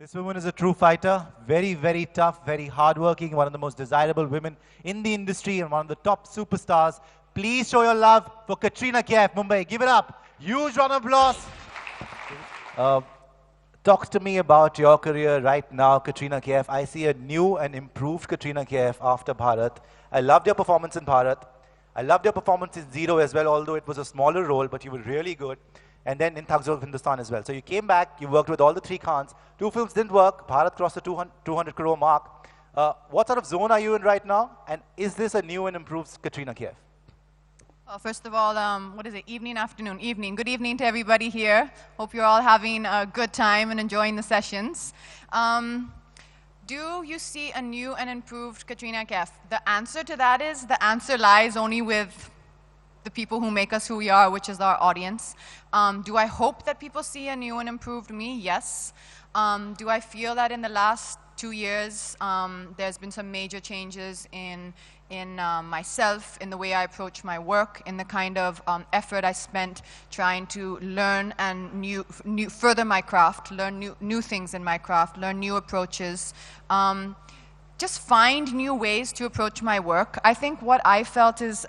This woman is a true fighter, very, very tough, very hardworking, one of the most desirable women in the industry and one of the top superstars. Please show your love for Katrina Kaif, Mumbai. Give it up. Huge round of applause. Talk to me about your career right now, Katrina Kaif. I see a new and improved Katrina Kaif after Bharat. I loved your performance in Bharat. I loved your performance in Zero as well, although it was a smaller role, but you were really good. And then in Thugs of Hindustan as well. So you came back, you worked with all the three Khans. Two films didn't work. Bharat crossed the 200 crore mark. What sort of zone are you in right now? And is this a new and improved Katrina Kaif? Well, first of all, what is it? Evening, afternoon, evening. Good evening to everybody here. Hope you're all having a good time and enjoying the sessions. Do you see a new and improved Katrina Kaif? The answer to that is, the answer lies only with the people who make us who we are, which is our audience. Do I hope that people see a new and improved me? Yes. Do I feel that in the last 2 years, there's been some major changes in myself, in the way I approach my work, in the kind of effort I spent trying to learn and further my craft, learn new things in my craft, learn new approaches, just find new ways to approach my work. I think what I felt is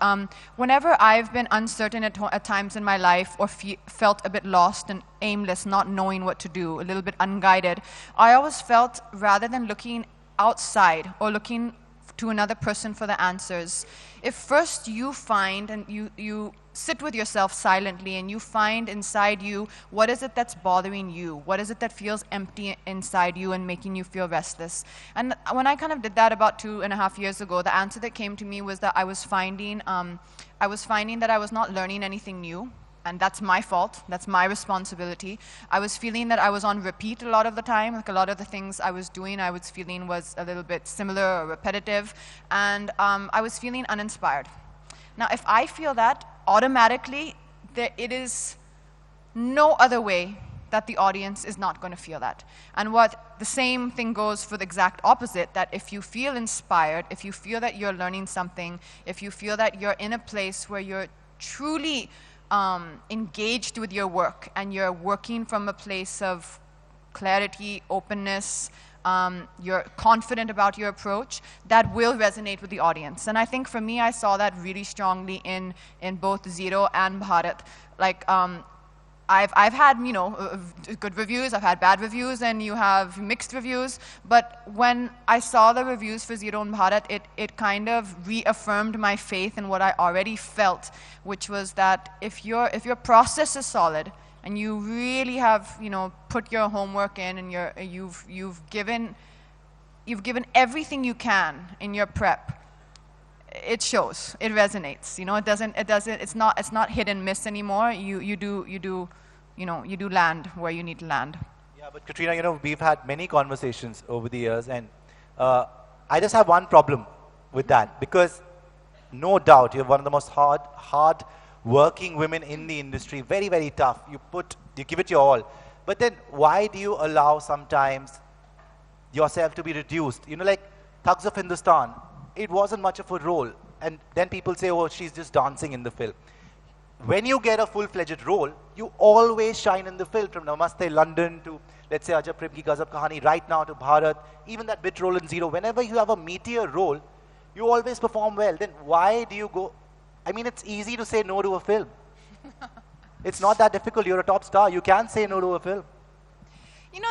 whenever I've been uncertain at times in my life or felt a bit lost and aimless, not knowing what to do, a little bit unguided, I always felt rather than looking outside or looking to another person for the answers, if first you find and you sit with yourself silently and you find inside you what is it that's bothering you, what is it that feels empty inside you and making you feel restless. And when I kind of did that about 2.5 years ago, the answer that came to me was that I was finding that I was not learning anything new. And that's my fault, that's my responsibility. I was feeling that I was on repeat a lot of the time, like a lot of the things I was doing I was feeling was a little bit similar or repetitive, and I was feeling uninspired. Now if I feel that, automatically it is no other way that the audience is not going to feel that. And what the same thing goes for the exact opposite, that if you feel inspired, if you feel that you're learning something, if you feel that you're in a place where you're truly engaged with your work and you're working from a place of clarity, openness, you're confident about your approach, that will resonate with the audience. And I think for me, I saw that really strongly in both Zero and Bharat. Like, I've had, good reviews, I've had bad reviews, and you have mixed reviews. But when I saw the reviews for Zero and Bharat, it kind of reaffirmed my faith in what I already felt, which was that if your process is solid and you really have, put your homework in and you've given everything you can in your prep, it shows, it resonates. It's not hit and miss anymore. You do land where you need to land. Yeah, but Katrina, we've had many conversations over the years, and I just have one problem with that, because no doubt you're one of the most hard working women in the industry, very, very tough. You give it your all. But then why do you allow sometimes yourself to be reduced? Like Thugs of Hindustan, it wasn't much of a role. And then people say, oh, she's just dancing in the film. When you get a full-fledged role, you always shine in the film, from Namaste London to, let's say, Ajab Prem Ki Gazab Kahani, right now to Bharat, even that bit role in Zero. Whenever you have a meteor role, you always perform well. Then why do you go? I mean, it's easy to say no to a film. It's not that difficult. You're a top star. You can say no to a film.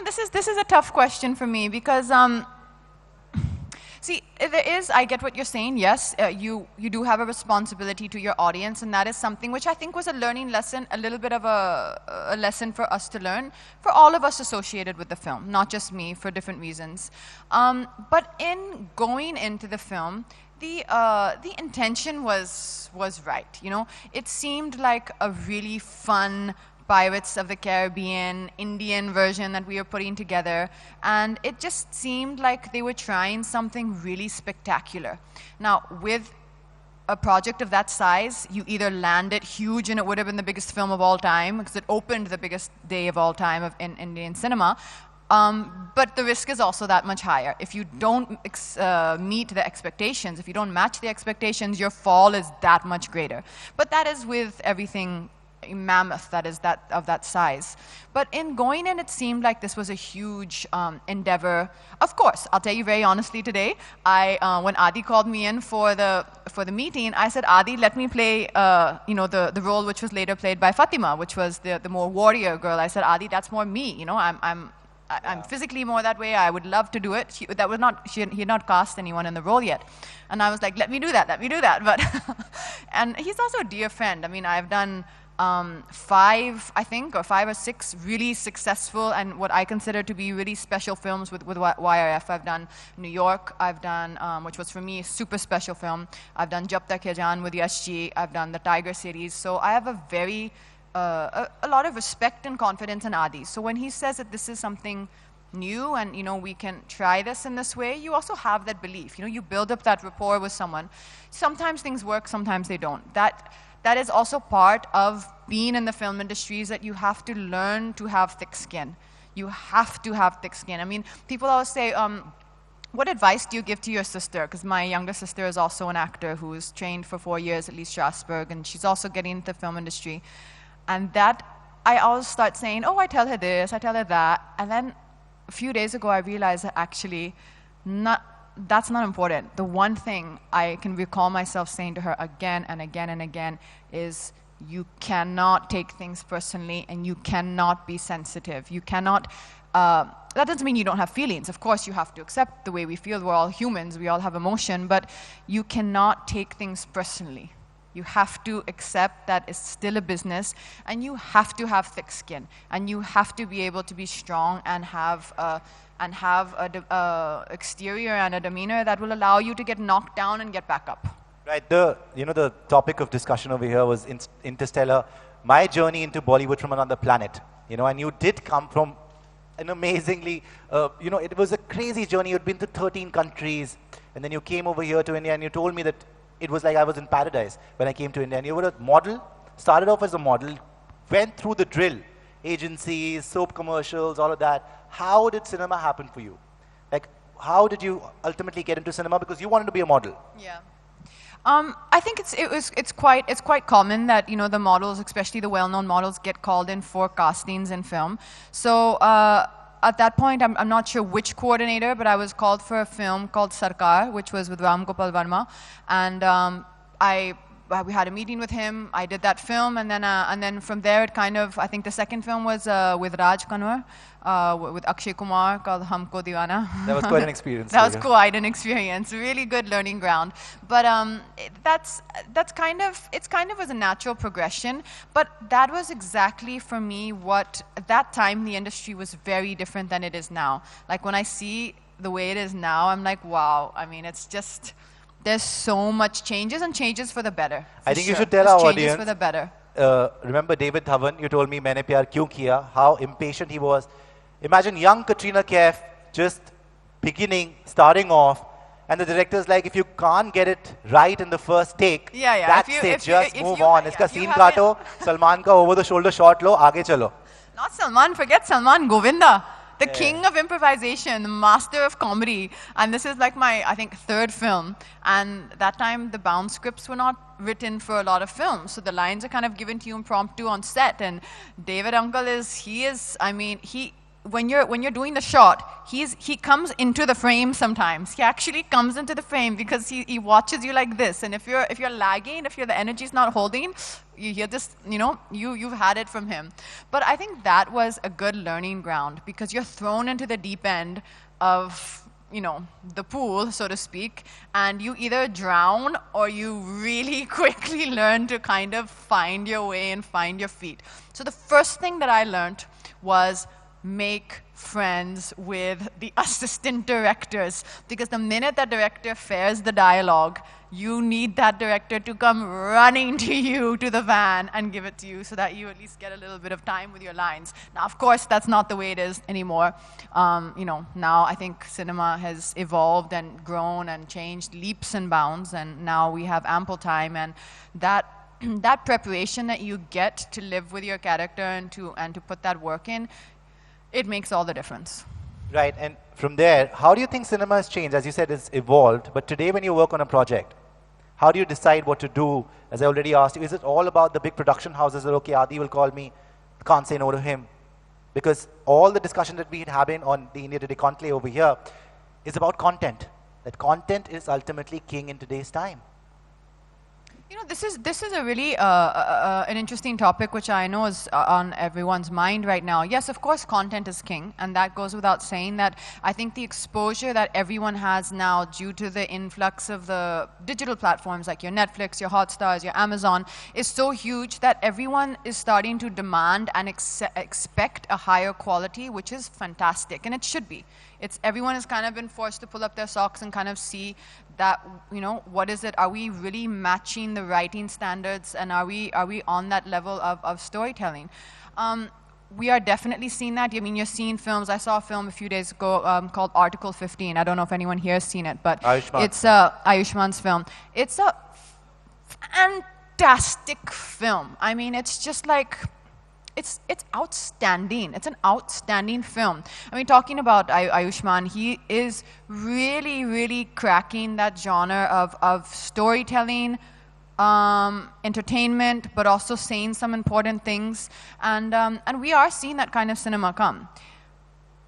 This is a tough question for me, because see, I get what you're saying, yes, you do have a responsibility to your audience, and that is something which I think was a learning lesson, a little bit of a lesson for us to learn, for all of us associated with the film, not just me, for different reasons. But in going into the film, the intention was right, It seemed like a really fun Pirates of the Caribbean, Indian version that we were putting together, and it just seemed like they were trying something really spectacular. Now, with a project of that size, you either land it huge and it would have been the biggest film of all time, because it opened the biggest day of all time in Indian cinema, but the risk is also that much higher. If you don't meet the expectations, if you don't match the expectations, your fall is that much greater. But that is with everything mammoth that is of that size. But in going in, it seemed like this was a huge endeavor. Of course, I'll tell you very honestly today, when Adi called me in for the meeting, I said, Adi, let me play the role which was later played by Fatima, which was the more warrior girl. I said, Adi, that's more me. You know, I'm physically more that way. I would love to do it. He had not cast anyone in the role yet. And I was like, let me do that. But and he's also a dear friend. I mean, I've done 5 or 6 really successful and what I consider to be really special films with YRF. I've done New York. I've done, which was for me a super special film. I've done Jab Tak Hai Jaan with Yash Ji. I've done the Tiger series. So I have a lot of respect and confidence in Adi. So when he says that this is something new and, you know, we can try this in this way, you also have that belief. You know, you build up that rapport with someone. Sometimes things work, sometimes they don't. That is also part of being in the film industry, is that you have to learn to have thick skin. You have to have thick skin. I mean, people always say, what advice do you give to your sister? Because my younger sister is also an actor who is trained for 4 years at East Strasbourg, and she's also getting into the film industry. And that, I always start saying, oh, I tell her this, I tell her that. And then a few days ago, I realized that actually, that's not important. The one thing I can recall myself saying to her again and again and again is, you cannot take things personally and you cannot be sensitive. You cannot, that doesn't mean you don't have feelings. Of course, you have to accept the way we feel. We're all humans, we all have emotion, but you cannot take things personally. You have to accept that it's still a business, and you have to have thick skin, and you have to be able to be strong and have a exterior and a demeanor that will allow you to get knocked down and get back up. Right. The topic of discussion over here was Interstellar, my journey into Bollywood from another planet. You know, and you did come from an amazingly, it was a crazy journey. You'd been to 13 countries, and then you came over here to India, and you told me that it was like I was in paradise when I came to India. And you were a model, started off as a model, went through the drill, agencies, soap commercials, all of that. How did cinema happen for you? Like, how did you ultimately get into cinema? Because you wanted to be a model. Yeah. I think it's quite common that, you know, the models, especially the well-known models, get called in for castings in film. So at that point, I'm not sure which coordinator, but I was called for a film called Sarkar, which was with Ram Gopal Verma, and we had a meeting with him. I did that film, and then from there, it kind of, I think the second film was with Raj Kanwar, with Akshay Kumar, called Humko Deewana. That was quite an experience. That was quite an experience. Really good learning ground. But that's kind of, it's kind of was a natural progression. But that was exactly for me what, at that time, the industry was very different than it is now. Like when I see the way it is now, I'm like, wow. I mean, it's just, there's so much changes, and changes for the better. I think you should tell our audience. Changes for the better. Remember David Dhawan, you told me Maine Pyar Kyun Kiya, how impatient he was. Imagine young Katrina Kaif just starting off, and the director's like, if you can't get it right in the first take, that's it, just move on. Iska scene kaato, Salman ka over the shoulder shot lo, aage chalo. Not Salman, forget Salman, Govinda. The king of improvisation, the master of comedy. And this is like my, I think, 3rd film. And that time, the bound scripts were not written for a lot of films. So the lines are kind of given to you impromptu on set. And David Uncle when you're doing the shot, he comes into the frame sometimes. He actually comes into the frame because he watches you like this. And if you're lagging, if the energy's not holding, you hear this, you've had it from him. But I think that was a good learning ground, because you're thrown into the deep end of, the pool, so to speak, and you either drown or you really quickly learn to kind of find your way and find your feet. So the first thing that I learned was make friends with the assistant directors, because the minute that director fares the dialogue, you need that director to come running to you, to the van, and give it to you so that you at least get a little bit of time with your lines. Now, of course, that's not the way it is anymore. Now I think cinema has evolved and grown and changed leaps and bounds, and now we have ample time, and that preparation that you get to live with your character and to put that work in, it makes all the difference. Right, and from there, how do you think cinema has changed? As you said, it's evolved, but today when you work on a project, How do you decide what to do? As I already asked you, is it all about the big production houses that, okay, Adi will call me, can't say no to him? Because all the discussion that we're having on the India Today Conclave over here is about content. That content is ultimately king in today's time. You know, this is a really an interesting topic, which I know is on everyone's mind right now. Yes, of course, content is king, and that goes without saying. That I think the exposure that everyone has now, due to the influx of the digital platforms like your Netflix, your Hotstars, your Amazon, is so huge that everyone is starting to demand and expect a higher quality, which is fantastic, and it should be. Everyone has kind of been forced to pull up their socks and kind of see that, you know, what is it? Are we really matching the writing standards, and are we on that level of storytelling? We are definitely seeing that. I mean, you're seeing films. I saw a film a few days ago called Article 15. I don't know if anyone here has seen it, but Ayushmann. It's Ayushmann's film. It's a fantastic film. I mean, it's just like, it's outstanding. It's an outstanding film. I mean, talking about Ayushmann, he is really, really cracking that genre of storytelling, entertainment, but also saying some important things. And we are seeing that kind of cinema come.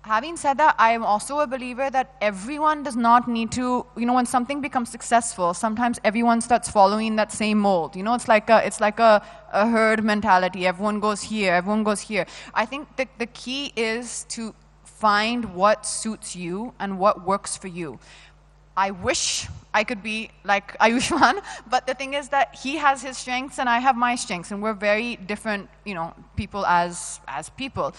Having said that, I am also a believer that everyone does not need to, you know, when something becomes successful, sometimes everyone starts following that same mold. You know, it's like a herd mentality. Everyone goes here, everyone goes here. I think the key is to find what suits you and what works for you. I wish I could be like Ayushmann, but the thing is that he has his strengths and I have my strengths, and we're very different, you know, people as people.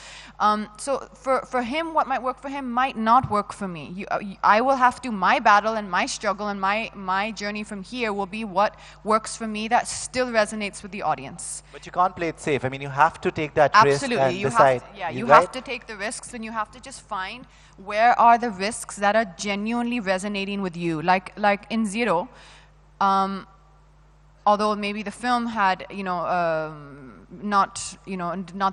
So for him, what might work for him might not work for me. I will have to, my battle and my struggle and my journey from here will be what works for me that still resonates with the audience. But you can't play it safe. I mean, you have to take that risk and you decide. You have to take the risks, and you have to just find where are the risks that are genuinely resonating with you. Like in Zero, although maybe the film had, you know, not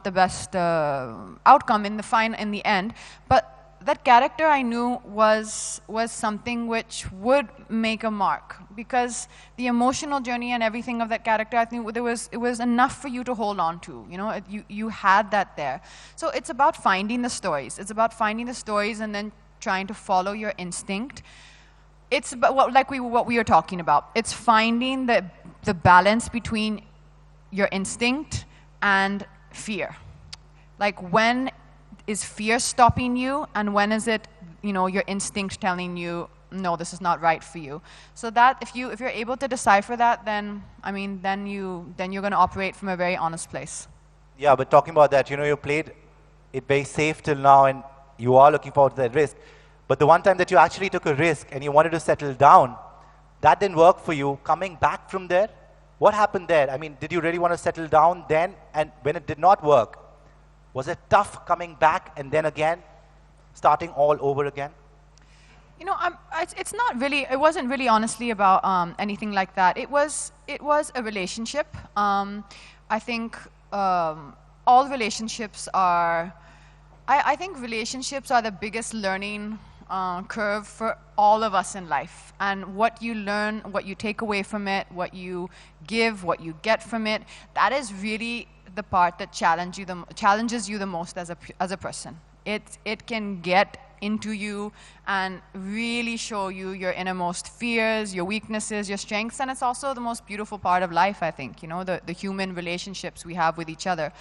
the best outcome in the end, but that character I knew was something which would make a mark, because the emotional journey and everything of that character, I think it was enough for you to hold on to. You know, you had that there. So it's about finding the stories. It's about finding the stories and then trying to follow your instinct. It's about what we were talking about. It's finding the balance between your instinct and fear. Like, when is fear stopping you, and when is it, you know, your instinct telling you, no, this is not right for you? So that if you're able to decipher that, then I mean, then you're going to operate from a very honest place. Yeah, but talking about that, you know, you played it very safe till now, and you are looking forward to that risk. But the one time that you actually took a risk and you wanted to settle down, that didn't work for you. Coming back from there, what happened there? I mean, did you really want to settle down then? And when it did not work, was it tough coming back and then again, starting all over again? You know, it's not really. It wasn't really honestly about anything like that. It was a relationship. I think all relationships are. I think relationships are the biggest learning curve for all of us in life. And what you learn, what you take away from it, what you give, what you get from it, that is really the part that challenges you the most as a person. It can get into you and really show you your innermost fears, your weaknesses, your strengths, and it's also the most beautiful part of life, I think, you know, the human relationships we have with each other.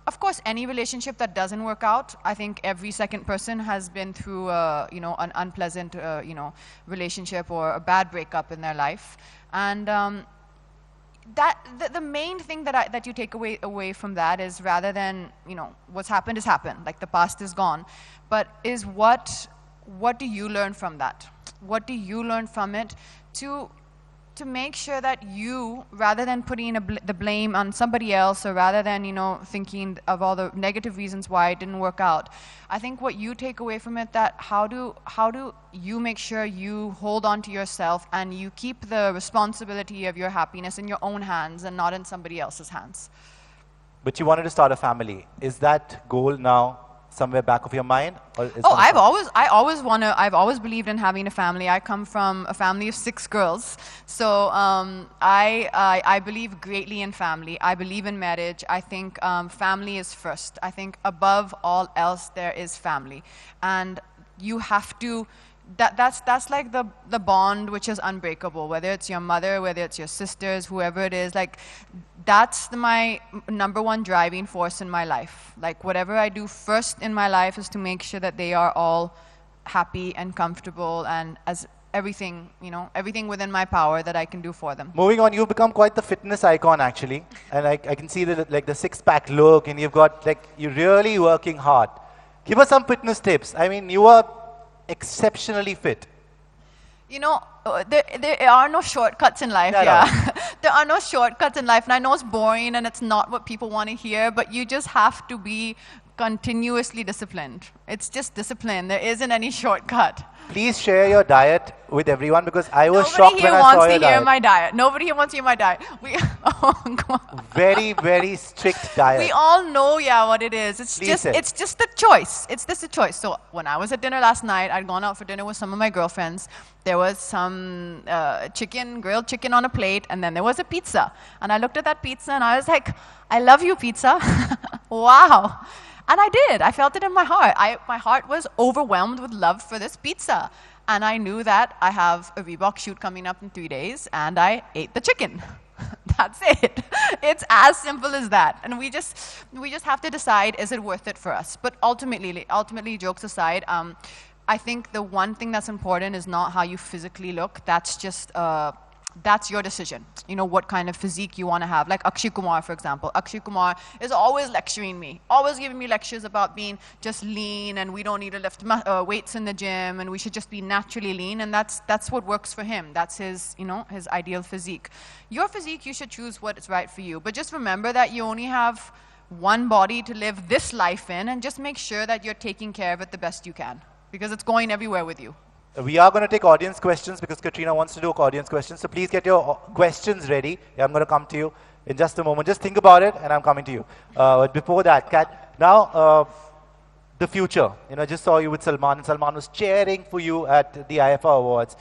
Of course, any relationship that doesn't work out, I think every second person has been through, you know, an unpleasant, you know, relationship or a bad breakup in their life, and the main thing that you take away from that is, rather than, you know, what's happened has happened, like the past is gone, but is what do you learn from that? What do you learn from it to make sure that you, rather than putting the blame on somebody else, or rather than, you know, thinking of all the negative reasons why it didn't work out, I think what you take away from it, that how do you make sure you hold on to yourself and you keep the responsibility of your happiness in your own hands and not in somebody else's hands. But you wanted to start a family. Is that goal now somewhere back of your mind? Or is Oh, something- I've always believed in having a family. I come from a family of 6 girls. So I believe greatly in family. I believe in marriage. I think family is first. I think above all else, there is family. And you have to, that's like the bond which is unbreakable, whether it's your mother, whether it's your sisters, whoever it is, like that's my number one driving force in my life. Like whatever I do first in my life is to make sure that they are all happy and comfortable and as everything, everything within my power that I can do for them. Moving on, you've become quite the fitness icon actually. And I can see the six-pack look and you've got you're really working hard. Give us some fitness tips. I mean, you are exceptionally fit. There are no shortcuts in life, yeah. There are no shortcuts in life, and I know it's boring and it's not what people want to hear, but you just have to be continuously disciplined. It's just discipline. There isn't any shortcut. Please share your diet with everyone because I was Nobody shocked here when I saw wants your to hear diet. my diet. Nobody here wants to hear my diet. Very, very strict diet. We all know, what it is. Please say. It's just a choice. It's just a choice. So when I was at dinner last night, I'd gone out for dinner with some of my girlfriends. There was some grilled chicken on a plate, and then there was a pizza. And I looked at that pizza, and I was like, I love you, pizza. Wow. And I did. I felt it in my heart. My heart was overwhelmed with love for this pizza. And I knew that I have a Reebok shoot coming up in 3 days, and I ate the chicken. That's it. It's as simple as that. And we just have to decide, is it worth it for us? But ultimately, jokes aside, I think the one thing that's important is not how you physically look. That's just that's your decision. What kind of physique you want to have. Like Akshay Kumar, for example. Akshay Kumar is always lecturing me, always giving me lectures about being just lean and we don't need to lift weights in the gym and we should just be naturally lean, and that's what works for him. That's his, his ideal physique. Your physique, you should choose what is right for you. But just remember that you only have one body to live this life in, and just make sure that you're taking care of it the best you can, because it's going everywhere with you. We are going to take audience questions because Katrina wants to do audience questions. So please get your questions ready. I'm going to come to you in just a moment. Just think about it, and I'm coming to you. But before that, Kat, now the future. I just saw you with Salman, and Salman was cheering for you at the IFA Awards.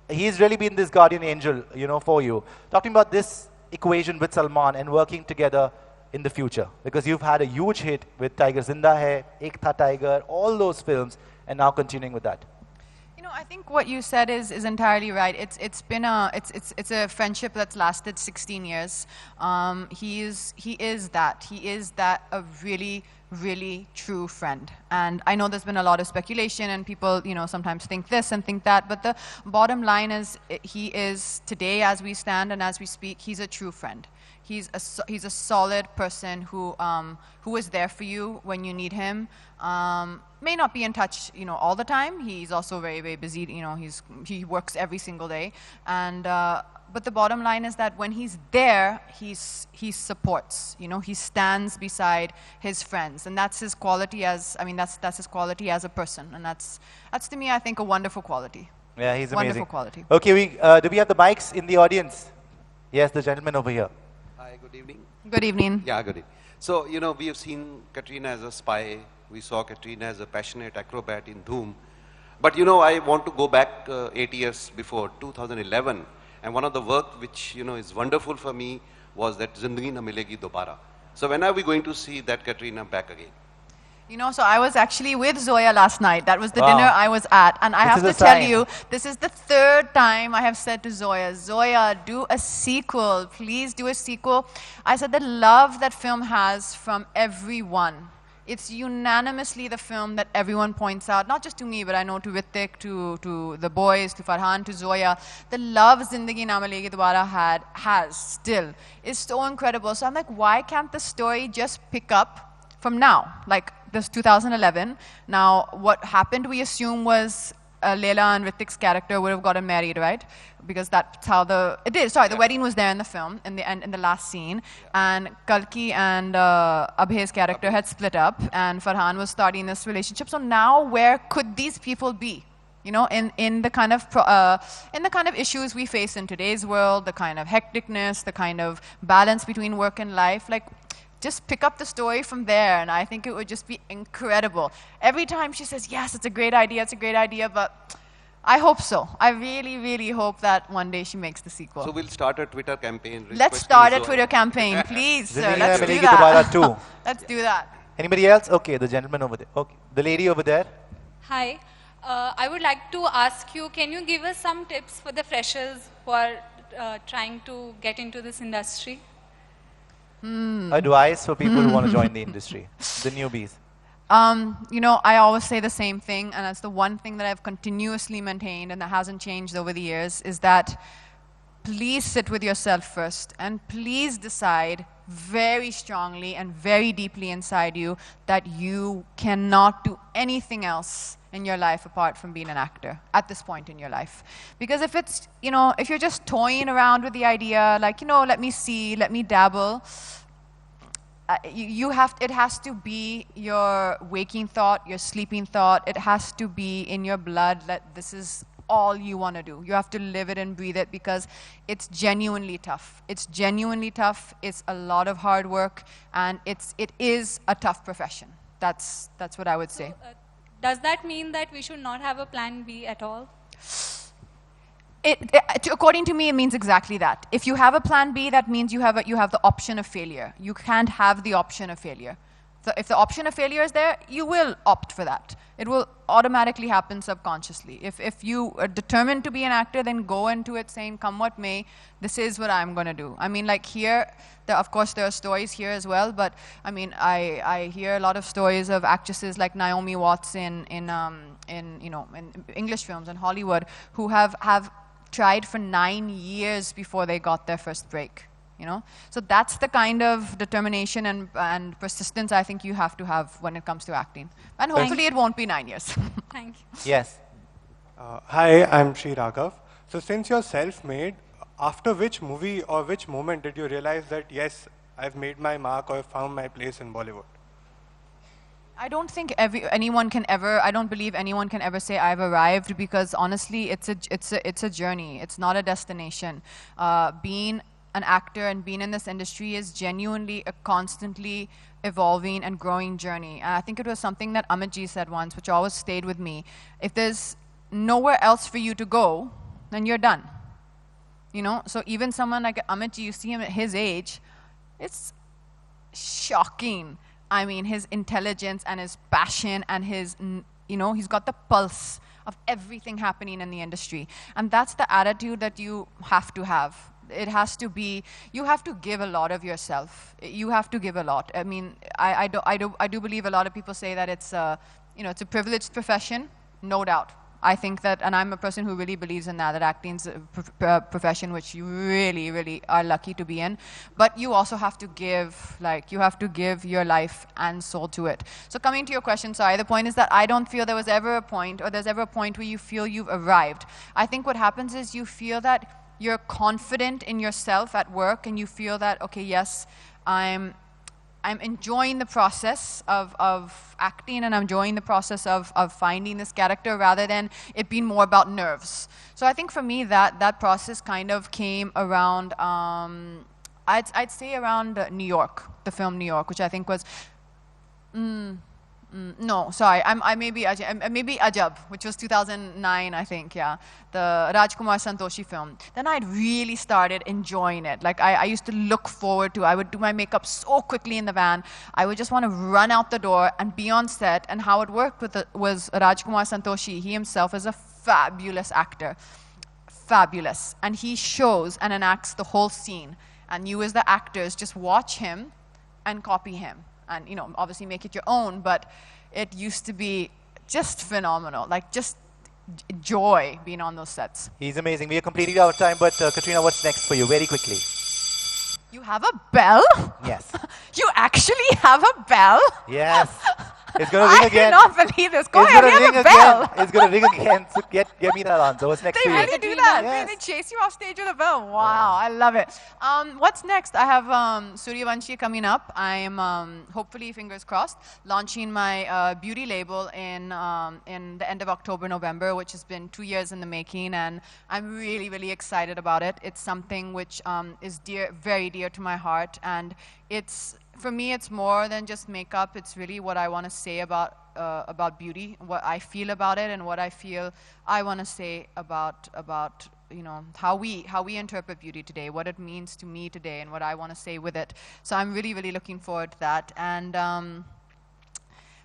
He's really been this guardian angel, for you. Talking about this equation with Salman and working together in the future, because you've had a huge hit with Tiger Zinda Hai, Ek Tha Tiger, all those films, and now continuing with that. I think what you said is entirely right. It's been a friendship that's lasted 16 years. He is that a really, really true friend. And I know there's been a lot of speculation and people, sometimes think this and think that, but the bottom line is he is today, as we stand and as we speak, he's a true friend. He's a solid person who is there for you when you need him. May not be in touch, all the time. He's also very, very busy. He works every single day. And but the bottom line is that when he's there, he supports. He stands beside his friends, and that's his quality that's his quality as a person, and that's to me, I think, a wonderful quality. Yeah, he's amazing. Wonderful quality. Okay, do we have the mics in the audience? Yes, the gentleman over here. Hi, good evening. Good evening. Yeah, good evening. So, we have seen Katrina as a spy. We saw Katrina as a passionate acrobat in Dhoom. But, I want to go back 8 years before, 2011. And one of the work which, is wonderful for me was that Zindagi Na Milegi Dobara. So when are we going to see that Katrina back again? So I was actually with Zoya last night. That was the Wow. dinner I was at. And I This have is to a tell sign. you, this is the 3rd time I have said to Zoya, do a sequel. Please do a sequel. I said the love that film has from everyone. It's unanimously the film that everyone points out, not just to me, but I know to Ritik, to the boys, to Farhan, to Zoya. The love Zindagi Na Milegi Dobara has still is so incredible. So I'm like, why can't the story just pick up from now? Like this 2011. Now, what happened, we assume, was Leila and Ritik's character would have gotten married, right? Because that's how the wedding was there in the film, in the last scene. And Kalki and Abhay's character had split up, and Farhan was starting this relationship. So now, where could these people be? In the kind of issues we face in today's world, the kind of hecticness, the kind of balance between work and life. Like, just pick up the story from there, and I think it would just be incredible. Every time she says, yes, it's a great idea, but I hope so. I really, really hope that one day she makes the sequel. So we'll start a Twitter campaign. Let's start a Twitter campaign, please, sir. Let's do that. Too. Let's do that. Anybody else? Okay, the gentleman over there. Okay, the lady over there. Hi. I would like to ask you, can you give us some tips for the freshers who are trying to get into this industry? Advice for people who want to join the industry, the newbies. You know, I always say the same thing, and that's the one thing that I've continuously maintained and that hasn't changed over the years, is that please sit with yourself first, and please decide very strongly and very deeply inside you that you cannot do anything else in your life apart from being an actor at this point in your life. Because if it's, you know, if you're just toying around with the idea, like, you know, let me see, let me dabble, it has to be your waking thought, your sleeping thought. It has to be in your blood that this is all you want to do. You have to live it and breathe it, because it's genuinely tough. It's genuinely tough. It's a lot of hard work, and it is a tough profession. That's what I would say. So, does that mean that we should not have a plan B at all? According to me, it means exactly that. If you have a plan B, that means you have the option of failure. You can't have the option of failure. So if the option of failure is there, you will opt for that. It will automatically happen subconsciously. If you are determined to be an actor, then go into it saying, come what may, this is what I'm going to do. I mean, like here, of course, there are stories here as well, but I mean, I hear a lot of stories of actresses like Naomi Watts in English films and Hollywood who have tried for 9 years before they got their first break. You know, so that's the kind of determination and persistence I think you have to have when it comes to acting. And hopefully it won't be 9 years. Thank you. Yes. Hi, I'm Sri Raghav. So since you're self-made, after which movie or which moment did you realize that, yes, I've made my mark or found my place in Bollywood? I don't think anyone can ever, I don't believe anyone can ever say I've arrived, because honestly, it's a journey. It's not a destination. Being an actor and being in this industry is genuinely a constantly evolving and growing journey. And I think it was something that Amitji said once, which always stayed with me. If there's nowhere else for you to go, then you're done. You know, so even someone like Amitji, you see him at his age, it's shocking. I mean, his intelligence and his passion and his, you know, he's got the pulse of everything happening in the industry. And that's the attitude that you have to have. It has to be, you have to give a lot of yourself. You have to give a lot. I mean, I do believe a lot of people say that it's you know, it's a privileged profession, no doubt. I think that, and I'm a person who really believes in that acting's a profession which you really, really are lucky to be in. But you also have to give, like, you have to give your life and soul to it. So coming to your question, sorry, the point is that I don't feel there was ever a point, or there's ever a point where you feel you've arrived. I think what happens is you feel that you're confident in yourself at work, and you feel that, okay, yes, I'm enjoying the process of acting, and I'm enjoying the process of finding this character, rather than it being more about nerves. So I think for me that process kind of came around, I'd say around New York, the film New York, which I think was, no, sorry, I maybe Ajab, which was 2009, I think, yeah, the Rajkumar Santoshi film. Then I'd really started enjoying it. Like, I used to look forward to, I would do my makeup so quickly in the van. I would just want to run out the door and be on set. And how it worked was Rajkumar Santoshi. He himself is a fabulous actor. Fabulous. And he shows and enacts the whole scene. And you as the actors just watch him and copy him. And, you know, obviously make it your own, but it used to be just phenomenal. Like, just joy being on those sets. He's amazing. We are completely out of time, but Katrina, what's next for you? Very quickly. You have a bell? Yes. You actually have a bell? Yes. It's going to ring again. I cannot believe this. Go ahead, you have a bell. It's going to ring again. So get me that answer. What's next for you? They really do that. Yes. They chase you off stage with a bell. Wow, I love it. What's next? I have Suryavanshi coming up. I am, hopefully, fingers crossed, launching my beauty label in the end of October, November, which has been 2 years in the making, and I'm really, really excited about it. It's something which is very dear to my heart, and it's for me, it's more than just makeup. It's really what I want to say about beauty, what I feel about it, and what I feel I want to say about you know, how we interpret beauty today, what it means to me today, and what I want to say with it. So I'm really, really looking forward to that. And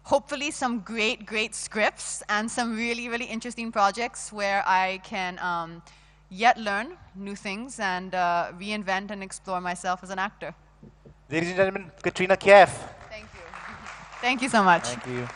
hopefully some great scripts and some really, really interesting projects where I can yet learn new things and reinvent and explore myself as an actor. Ladies and gentlemen, Katrina Kaif. Thank you. Thank you so much. Thank you.